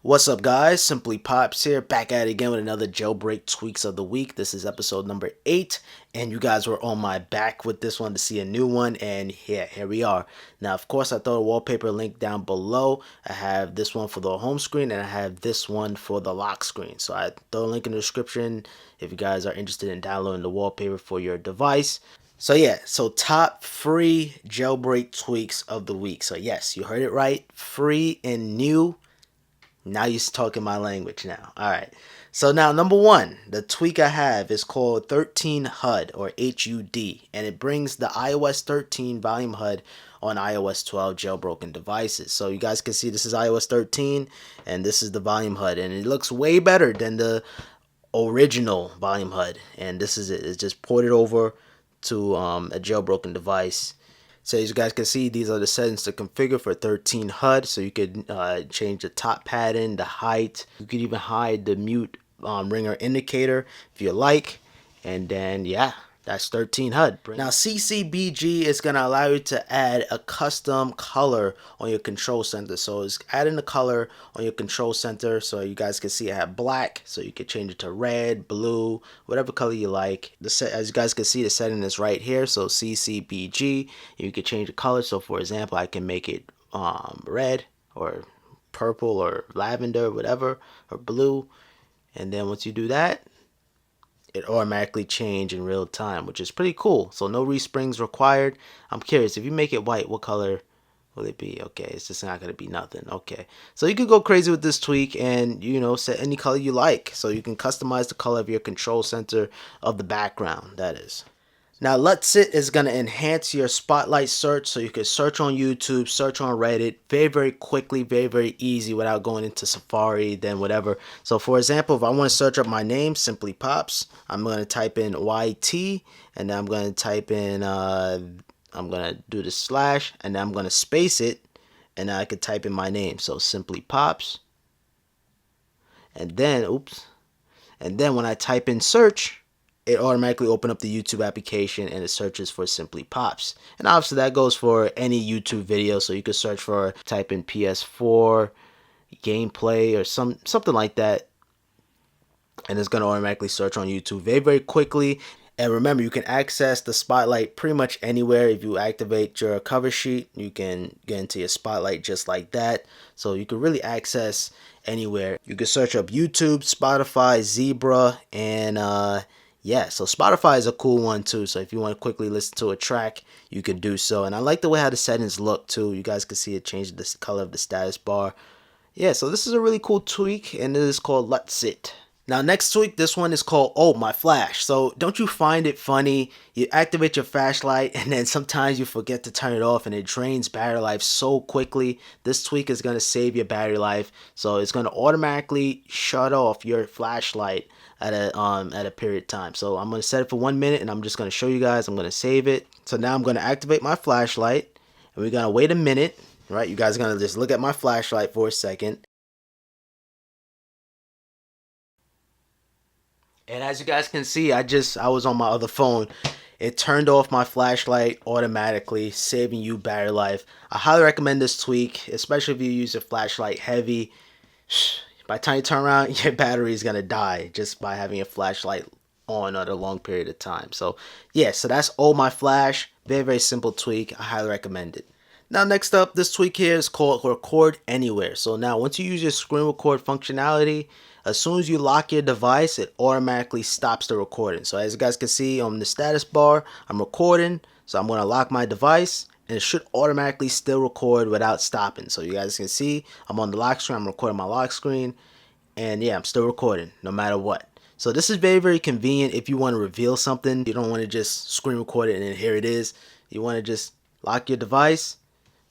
What's up, guys? SimplyPops here, back at it again with another jailbreak tweaks of the week. This is episode number 8, and you guys were on my back with this one to see a new one, and yeah, here we are. Now, of course, I throw a wallpaper link down below. I have this one for the home screen, and I have this one for the lock screen. So I throw a link in the description if you guys are interested in downloading the wallpaper for your device. So yeah, so top free jailbreak tweaks of the week. So yes, you heard it right, free and new. Now you're talking my language now. All right. So now, number one, the tweak I have is called 13 HUD or HUD, and it brings the iOS 13 volume HUD on iOS 12 jailbroken devices. So you guys can see this is iOS 13, and this is the volume HUD, and it looks way better than the original volume HUD. And this is it. It's just ported over to a jailbroken device. So as you guys can see, these are the settings to configure for 13 HUD. So you could change the top padding, the height. You could even hide the mute ringer indicator if you like. And then, yeah, that's 13 HUD. Now, CCBG is going to allow you to add a custom color on your control center. So it's adding a color on your control center. So you guys can see I have black. So you can change it to red, blue, whatever color you like. As you guys can see, the setting is right here. So CCBG, you can change the color. So for example, I can make it red or purple or lavender, whatever, or blue. And then once you do that, it automatically change in real time, which is pretty cool. So no resprings required. I'm curious, if you make it white, what color will it be? Okay, it's just not going to be nothing. Okay, so you could go crazy with this tweak and, you know, set any color you like. So you can customize the color of your control center of the background, that is. Now, Let's It is going to enhance your spotlight search, so you can search on YouTube, search on Reddit very, very quickly, very, very easy without going into Safari, then whatever. So, for example, if I want to search up my name, SimplyPops, I'm going to type in YT, and then I'm going to type in, I'm going to do the slash, and then I'm going to space it, and I could type in my name. So, SimplyPops, and then, and then when I type in search, it automatically open up the YouTube application and it searches for SimplyPops. And obviously that goes for any YouTube video. So you could search for, type in PS4 gameplay or something like that. And it's going to automatically search on YouTube very, very quickly. And remember, you can access the spotlight pretty much anywhere. If you activate your cover sheet, you can get into your spotlight just like that. So you can really access anywhere. You can search up YouTube, Spotify, Zebra, and yeah, so Spotify is a cool one too. So if you want to quickly listen to a track, you can do so. And I like the way how the settings look too. You guys can see it changed the color of the status bar. Yeah, so this is a really cool tweak, and it is called Let's It. Now, next tweak, this one is called OldMyFlash. So don't you find it funny? You activate your flashlight and then sometimes you forget to turn it off and it drains battery life so quickly. This tweak is going to save your battery life. So it's going to automatically shut off your flashlight at a period of time. So I'm going to set it for 1 minute and I'm just going to show you guys. I'm going to save it. So now I'm going to activate my flashlight and we're going to wait a minute, right? You guys are going to just look at my flashlight for a second. And as you guys can see, I was on my other phone. It turned off my flashlight automatically, saving you battery life. I highly recommend this tweak, especially if you use your flashlight heavy. By the time you turn around, your battery is going to die just by having your flashlight on at a long period of time. So yeah, so that's OldMyFlash. Very, very simple tweak. I highly recommend it. Now, next up, this tweak here is called RecordAnywhere. So now once you use your screen record functionality, as soon as you lock your device, it automatically stops the recording. So as you guys can see on the status bar, I'm recording. So I'm going to lock my device and it should automatically still record without stopping. So you guys can see I'm on the lock screen. I'm recording my lock screen. And yeah, I'm still recording no matter what. So this is very, very convenient if you want to reveal something. You don't want to just screen record it and then here it is. You want to just lock your device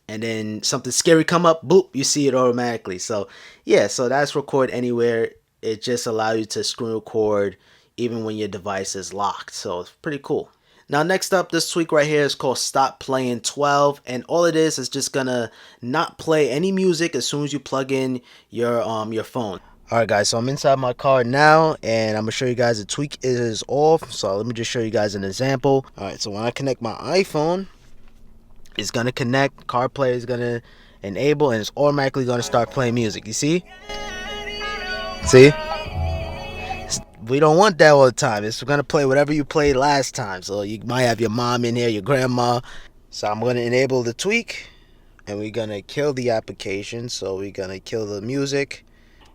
and then something scary come up, boop, you see it automatically. So yeah, so that's RecordAnywhere. It just allows you to screen record even when your device is locked. So it's pretty cool. Now, next up, this tweak right here is called Stop Playing 12. And all it is just gonna not play any music as soon as you plug in your phone. Alright guys, so I'm inside my car now and I'm gonna show you guys the tweak is off. So let me just show you guys an example. Alright, so when I connect my iPhone, it's gonna connect, CarPlay is gonna enable, and it's automatically gonna start playing music. You see? See, we don't want that all the time. It's gonna play whatever you played last time. So you might have your mom in here, your grandma. So I'm gonna enable the tweak, and we're gonna kill the application. So we're gonna kill the music.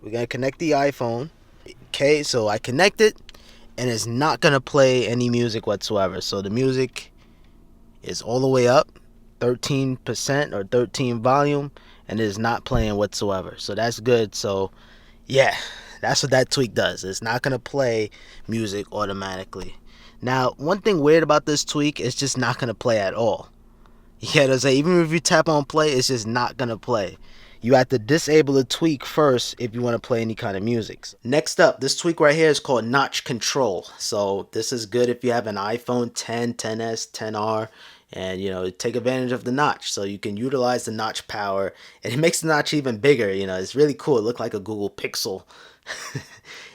We're gonna connect the iPhone. Okay, so I connect it, and it's not gonna play any music whatsoever. So the music is all the way up, 13% or 13 volume, and it is not playing whatsoever. So that's good. So yeah, that's what that tweak does. It's not gonna play music automatically. Now, one thing weird about this tweak, it's just not gonna play at all. Yeah, to say, even if you tap on play, it's just not gonna play. You have to disable the tweak first if you want to play any kind of music. Next up, this tweak right here is called Notch Control. So this is good if you have an iPhone 10, 10s, 10R, and take advantage of the notch. So you can utilize the notch power, and it makes the notch even bigger. It's really cool. It looks like a Google Pixel.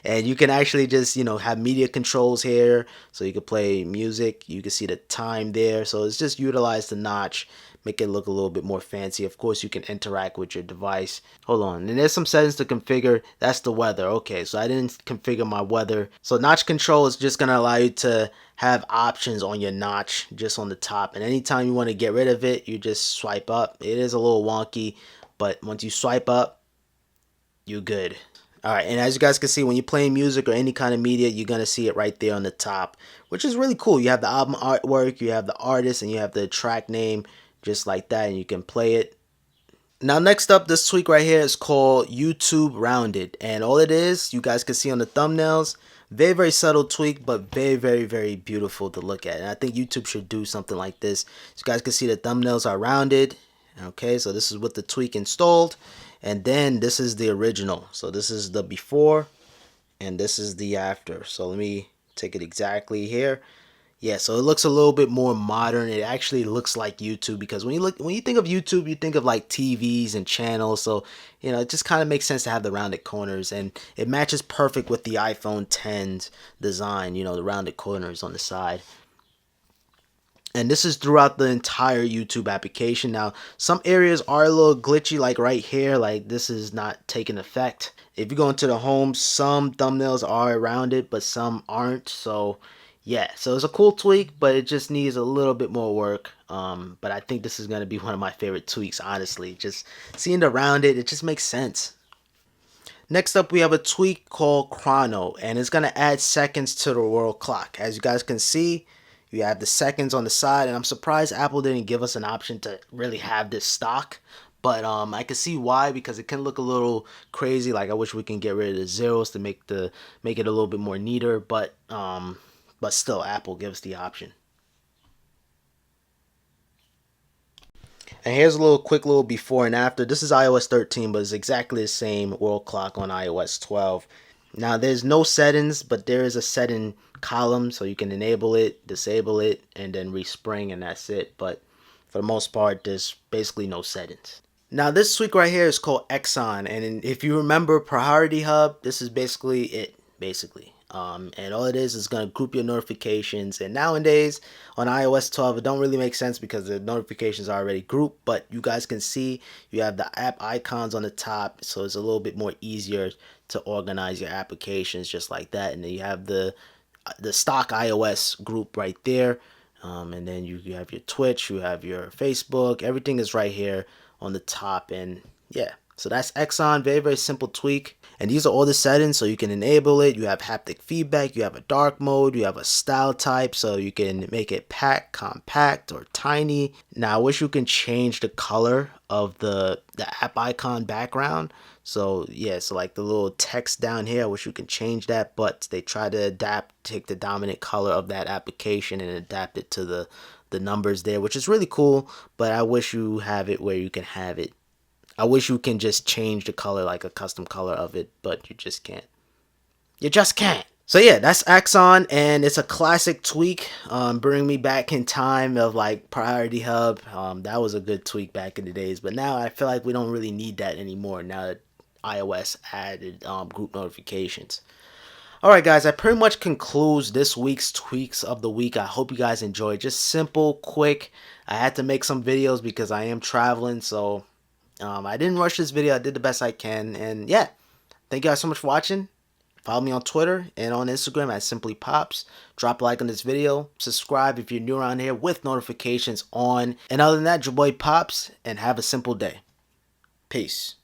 And you can actually just have media controls here, so you can play music. You can see the time there, so it's just utilize the notch, make it look a little bit more fancy. Of course, you can interact with your device. Hold on, and there's some settings to configure. That's the weather. Okay, so I didn't configure my weather. So notch control is just gonna allow you to have options on your notch just on the top, and anytime you want to get rid of it, you just swipe up. It is a little wonky, but once you swipe up, you're good. Alright, and as you guys can see, when you're playing music or any kind of media, you're going to see it right there on the top, which is really cool. You have the album artwork, you have the artist, and you have the track name just like that, and you can play it. Now, next up, this tweak right here is called YouTubeRounded, and all it is, you guys can see on the thumbnails, very, very subtle tweak, but very, very, very beautiful to look at. And I think YouTube should do something like this. So you guys can see the thumbnails are rounded. Okay, so this is with the tweak installed. And then this is the original. So this is the before, and this is the after. So let me take it exactly here. Yeah, so it looks a little bit more modern. It actually looks like YouTube, because when you think of YouTube, you think of like TVs and channels. So it just kind of makes sense to have the rounded corners, and it matches perfect with the iPhone 10's design. The rounded corners on the side. And this is throughout the entire YouTube application. Now, some areas are a little glitchy, like right here, like this is not taking effect. If you go into the home, some thumbnails are rounded, but some aren't. So yeah, so it's a cool tweak, but it just needs a little bit more work. But I think this is going to be one of my favorite tweaks, honestly. Just seeing the rounded, it just makes sense. Next up, we have a tweak called Chrono, and it's going to add seconds to the world clock. As you guys can see, you have the seconds on the side, and I'm surprised Apple didn't give us an option to really have this stock. But I can see why, because it can look a little crazy. Like, I wish we can get rid of the zeros to make it a little bit more neater. But still, Apple gives the option. And here's a quick little before and after. This is iOS 13, but it's exactly the same world clock on iOS 12. Now, there's no settings, but there is a setting column, so you can enable it, disable it, and then respring, and that's it. But for the most part, there's basically no settings. Now, this tweak right here is called Exon, and if you remember Priority Hub, this is basically it, and all it is going to group your notifications. And nowadays on iOS 12, it don't really make sense because the notifications are already grouped, but you guys can see you have the app icons on the top, so it's a little bit more easier to organize your applications just like that. And then you have the stock iOS group right there, and then you have your Twitch, you have your Facebook, everything is right here on the top. And yeah, so that's Exon. Very, very simple tweak. And these are all the settings, so you can enable it. You have haptic feedback, you have a dark mode, you have a style type, so you can make it packed, compact, or tiny. Now, I wish you can change the color of the app icon background. So yeah, so like the little text down here, I wish you can change that, but they try to take the dominant color of that application and adapt it to the numbers there, which is really cool. But I wish you have it where you can have it. I wish you can just change the color, like a custom color of it, but you just can't. You just can't. So yeah, that's Exon, and it's a classic tweak. Bring me back in time of like Priority Hub. That was a good tweak back in the days, but now I feel like we don't really need that anymore now that iOS added group notifications. Alright guys, that pretty much concludes this week's tweaks of the week. I hope you guys enjoyed. Just simple, quick. I had to make some videos because I am traveling, so I didn't rush this video. I did the best I can, and yeah, Thank you guys so much for watching. Follow me on Twitter and on Instagram at SimplyPops. Drop a like on this video. Subscribe if you're new around here with notifications on. And other than that, your boy Pops, and have a simple day. Peace.